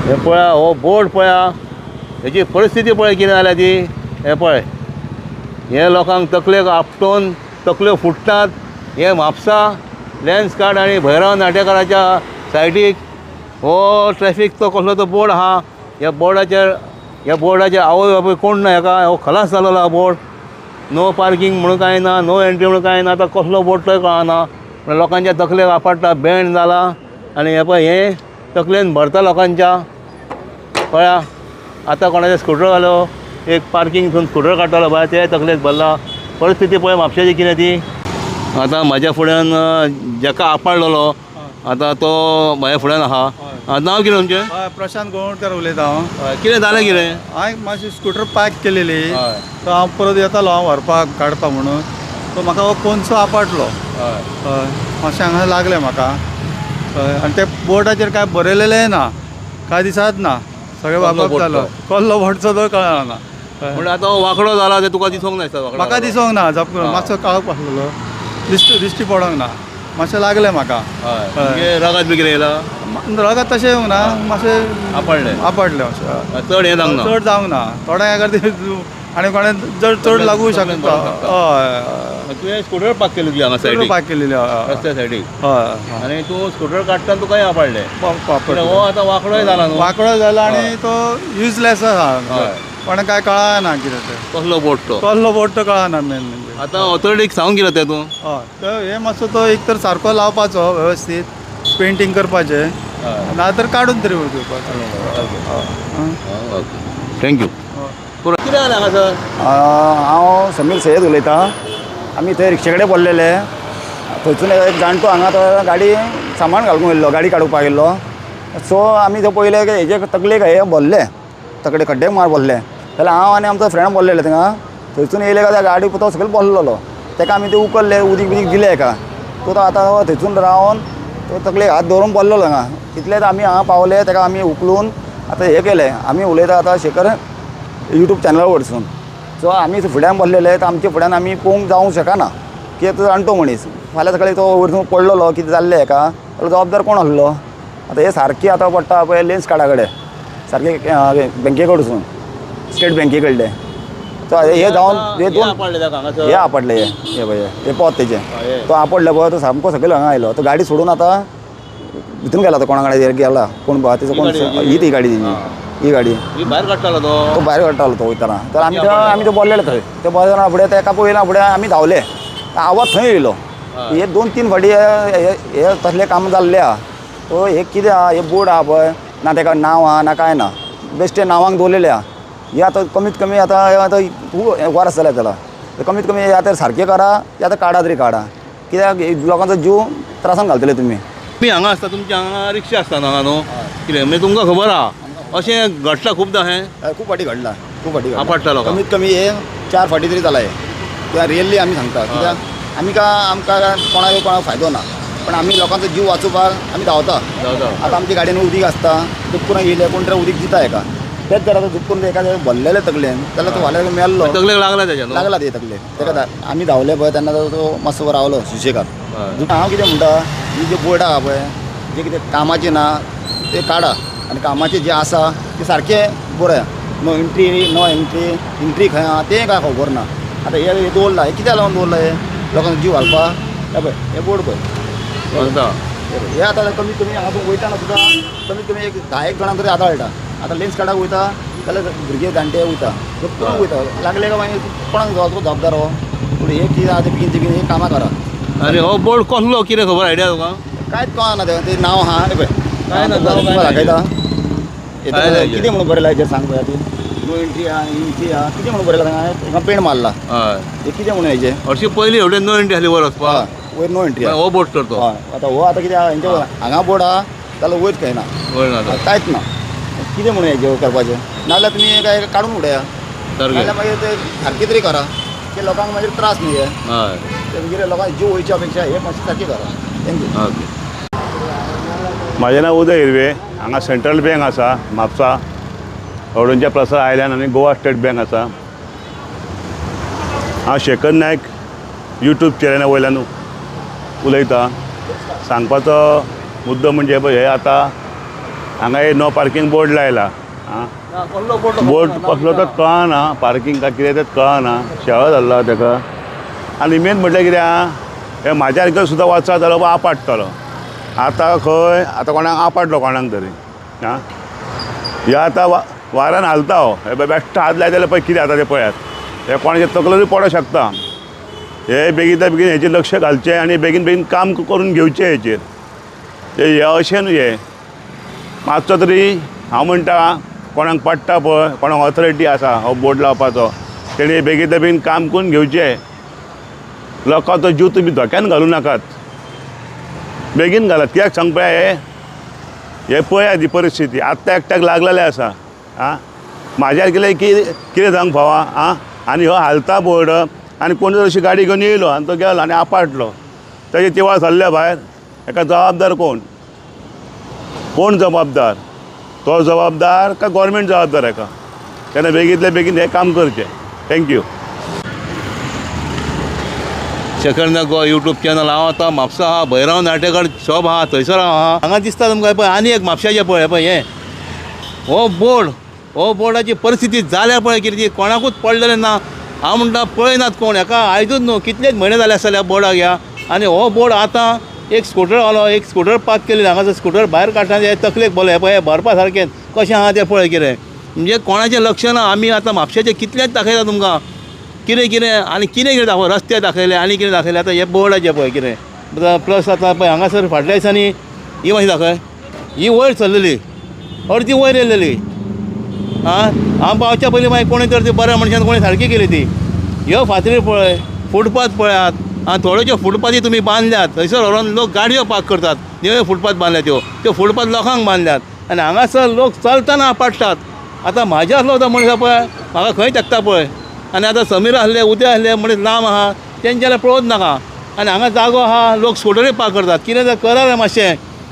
हे पळया हो बोर्ड पळया हेची परिस्थिती पळय कितें जाल्या ती हे पळय हे लोकांक तकलेक आपटोवन तकल्यो फुटतात हे म्हापसा लेन्स कार्ड आनी भैरव नाट्यकाराच्या सायडीक हो ट्रॅफिकचो कसलो तो बोर्ड आहा ह्या बोर्डाचेर आवय बापूय कोण ना हेका हो खलास जालोलो हा बोर्ड नो पार्किंग म्हणून कांय ना नो एंट्री म्हणून कांय ना आतां कसलो बोर्ड तो कळना लोकांच्या तकलेक आपटता बँड जाला आनी हे पळय हे तकलेन भरता लोकांच्या पळया आतां कोणाचे स्कूटर घालो एक पार्किंगसून स्कूटर काडटालो बाय ते तकलेक भरला परिस्थिती पळय म्हापशाची कितें ती आतां म्हाज्या फुड्यान जाका आपडलेलो आतां तो म्हाज्या फुड्यान आहा नांव कितें तुमचें हय प्रशांत गोवणकर उलयता हांव कितें जालें कितें हांवें मातशी स्कूटर पार्क केलेली तो हांव परत येतालो हांव व्हरपाक काडपाक म्हणून तो म्हाका हो कोणसो आपटलो हय मातशें हांगा लागलें म्हाका हय आनी ते बोर्डाचेर कांय बरयलेलें ना कांय दिसात ना सगळें वापरप जालो कसलो व्हडचो तो कळना म्हणजे आतां हो वांकडो जाला ते तुका दिसूंक ना दिसता म्हाका दिसूंक ना झपकून मातसो काळोख आसलेलो दिश्टी पडोंक ना मातशें लागलें म्हाका हय रगत बी कितें येयला रगत तशें येवंक ना मातशें आपडलें मातशें चड हें जावंक ना चड जावंक ना थोड्यांक गर्दी आनी कोणें चड लागू शकता हय तुवें स्कूटर पार्क केली तुजी हांगा सायडीक पार्क केलेली रस्त्या सायडीक हय आनी तूं स्कूटर काडटा तुकाय आपडलें हय हो आतां वांकडोय जाला न्हू वांकडो जाला आनी तो युजलेस आहा कोणें कांय कळना कितें तें कसलो बोट तो कसलो बोर्ड तो कळना मेन म्हणजे आतां ऑथॉरिटीक सांगूंक गेलो तें तूं हय तो हे मातसो तो एक तर सारको लावपाचो वेवस्थीत पेंटींग करपाचें नाजाल्यार काडून तरी दिवपाचो थँक्यू कितें जालें हांगासर हांव समीर सय्यद उलयतां आमी थंय रिक्षा कडेन पडलेले थंयसून एक जाणटो हांगा तो गाडी सामान घालूंक येयल्लो गाडी काडपाक येयल्लो सो आमी थंय पळयलें की हेजे तकलेक हे भरले तकले खड्डे मार भरले जाल्यार हांव आनी आमचो फ्रेंड भरलेले थिंगा थंयसून येयले काय त्या गाडी तो सकयल भरलेलो ताका आमी ते उकल्ले उदीक बिदीक दिलें हेका तो आतां थंयसून रावन तो तकलेक हात धरून पडलेलो हांगा तितलेच आमी हांगा पावले ताका आमी उखलून आतां हें केलें आमी उलयता आतां शेखर यूट्यूब चॅनला वरसून सो आमी फुड्यान बसलेले तर आमच्या फुड्यान आमी पळोवंक जावंक शकना कित्याक तो जाणटो मनीस फाल्यां सकाळीं तो वरसून पडलेलो कितें जाल्लें हेका जाल्यार जबाबदार कोण आसलो आतां हे सारकी आतां पडटा पळय लेन्स कार्डा कडेन सारके बँके कडसून स्टेट बँके कडले तो हे जावन हे दोन हे आपडले हे पळय हे पोत तेजे तो आपडले पळय तो सामको सकयल हांगा आयलो तो गाडी सोडून आतां भितून गेला तो कोणा कडेन गेला कोण तेजो कोण ही गाडी तेजी ही गाडी भायर काडटालो तो भायर काडटालो तो वयताना तर आमी ते बोल्लेले थंय ते बोलना फुडें तेका पळयना फुडें आमी धांवले आवाज थंय येयलो हे 2-3 फावटी हे तसलें काम जाल्लें आहा तो हे कितें आहा हे बोर्ड आहा पळय ना तेका नांव आहा ना कांय ना बेश्टे नांवांक दवरलेलें आहा हे आतां कमीत कमी आतां खूब वर्स जालें ताका कमीत कमी हे आतां सारकें करा हे आतां काडा तरी काडा कित्याक लोकांचो जीव त्रासान घालतले तुमी हांगा आसता तुमच्या हांगा रिक्षा आसता हांगा न्हू कितें म्हणजे तुमकां खबर आहा अशें घडटा खूबदां हें खूब फावटी घडला खूब फावटी आपडटालो कमीत कमी हे 4 फावटी तरी जाला हे कित्याक रियली आमी सांगता कित्याक आमकां कोणाक फायदो ना पण आमी लोकांचो जीव वाचोवपाक आमी धांवता आतां आमच्या गाडयेन उदीक आसता दुखून येयले कोण तरी उदीक दिता हेका तेच जर आतां दुखून एका भरलेले तकलेन जाल्यार तो फाल्यां मेल्लो तकलेक लागला तेच्या लागला ते तकलेक तेका आमी धांवले पळय तेन्ना तो मातसो रावलो सुशेगाद हांव कितें म्हणटा ही जे बोर्ड आहा पळय जे कितें कामाचें ना ते काडा आनी कामाचें जें आसा तें सारकें बरें नो एंट्री खंय आहा तें कांय खबर ना आतां हे दवरला हे कित्याक लागून दवरला हे लोकांचो जीव घालपाक हे पळय हे बोर्ड पळय हे आतां कमीत कमी हांगा वयताना सुद्दां कमीत कमी एक 10 जाणां तरी आदाळटा आतां लेन्स कार्डाक वयता जाल्यार भुरगे जाणटे वयता करून वयता लागले काय मागीर कोणाक जबाबदार हो पूण हे कितें आहा तें बेगीन हे कामां करा आनी हो बोर्ड कसलो कितें खबर आयडिया तुका कांयच कळना तें नांव आहा हे पळय काय ना दाखयता कितें म्हणून बरयला हेजेर सांग पळय ती नो एंट्री आहा एंट्री आहा कितें म्हणून बरयला हांगा पेंट मारला हय हे कितें म्हणून हेजें हरशीं पयलीं एवढे नो एंट्री आसली वर वचपाक वयर नो एंट्री हो बोर्ड करतो हय आतां हो आतां कितें आहा हेंचे हांगा बोर्ड आहा जाल्यार वयर खंय ना वयर ना कांयच ना कितें म्हणून हेजें करपाचें नाजाल्यार तुमी काय काडून उडया सारकें नाजाल्यार मागीर ते सारकें तरी करा की लोकांक मागीर त्रास न्ही हे हय कितें लोकांक जीव वयच्या पेक्षा हे मातशें सारकें करा थँक्यू ओके म्हाजें नांव उदय हिरवे हांगा सेंट्रल बँक आसा म्हापसा अडोंच्या प्रसाद आयलँड आनी गोवा स्टेट बँक आसा हांव शेखर नायक यूट्यूब चॅनला वयल्यान उलयतां सांगपाचो मुद्दो म्हणजे पळय हे आतां हांगा हे नो पार्किंग बोर्ड लायला आं बोर्ड कसलो तो कळना पार्किंग काय कितें तें कळना शेळो जाल्लो ताका आनी मेन म्हटल्यार कितें आहा हे म्हाज्या सारको सुद्दां वचत जाल्यार बाबा आपडटलो आतां खंय आतां कोणाक आपडलो कोणाक तरी आं हे आतां वाऱ्यान हालता हो हे बेश्टो हात लायत जाल्यार पळय कितें जाता तें पळयात हे कोणाचे तकलोरूय पडोंक शकता हे बेगीन बेगीन हेचेर लक्ष घालचें आनी बेगीन बेगीन काम करून घेवचें हेचेर हे अशें न्हू हे मातसो तरी हांव म्हणटा कोणाक पडटा पळय कोणाक ऑथॉरिटी आसा हो बोर्ड लावपाचो तेणी बेगीन बेगीन काम करून घेवचें लोकांचो जीव तुमी धोक्यान घालूं नाकात बेगीन घालात कित्याक सांग पळय हे पळयात ही परिस्थिती आत्तां एकट्याक लागलेलें आसा आं म्हाज्यार कितें सांग फावा आं आनी हो हालता बोर्ड आनी कोण जर अशी गाडी घेवन येयलो आनी तो गेलो आनी आपटलो तेजे तिवाळ सरले भायर हेका जबाबदार कोण जबाबदार तो जबाबदार काय गव्हर्मेंट जबाबदार हेका तेन्ना बेगींतल्या बेगीन हें काम करचें थँक्यू सेकंड गो यूट्यूब चॅनल हांव आतां म्हापसा आहा भैरव नाटेकर शॉप आहा थंयसर आहा हांगा दिसता तुमकां पळय आनी एक म्हापशाचें पळय पळय हें हो बोर्डाची परिस्थिती जाल्या पळय कितें ती कोणाकूच पडलेलें ना हांव म्हणटा पळयनात कोण हेका आयजूच न्हू कितलेच म्हयने जाले आसतले ह्या बोर्डाक ह्या आनी हो बोर्ड आतां एक स्कूटर आलो एक स्कूटर पार्क केलें हांगासर स्कूटर भायर काडटा हे तकलेक बोले पळय भरपा सारकें कशें आहा तें पळय कितें म्हणजे कोणाचें लक्ष ना आमी आतां म्हापशेचें कितलेंच दाखयता तुमकां कितें आनी कितें दाखय रस्ते दाखयले आनी कितें दाखयलें आतां हे बोर्डाचें पळय कितें प्लस आतां पळय हांगासर फाटल्या दिसांनी ही मातशी दाखय ही वयर चल्लेली अर्दी वयर येयलेली आं हांव पावच्या पयलीं मागीर कोणी तर ती बऱ्या मनशान कोणी सारकी केली ती ह्यो फातरी पळय फुटपाथ पळयात आनी थोड्योश्यो फुटपाथी तुमी बांदल्यात थंयसर व्हरोन लोक गाडयो पार्क करतात न्यू फुटपाथ बांदल्यात त्यो फुटपाथ लोकांक बांदल्यात आनी हांगासर लोक चलतना आपडटात आतां म्हाजे असलो तो मनीस पळय म्हाका खंय तेकता पळय आनी आतां समीर आहले उदय आहले मनीस लांब आहा तेंचे जाल्यार पळोवच नाका आनी हांगा जागो आहा लोक स्कूटरी पार्क करतात कितें तर करा रे मातशें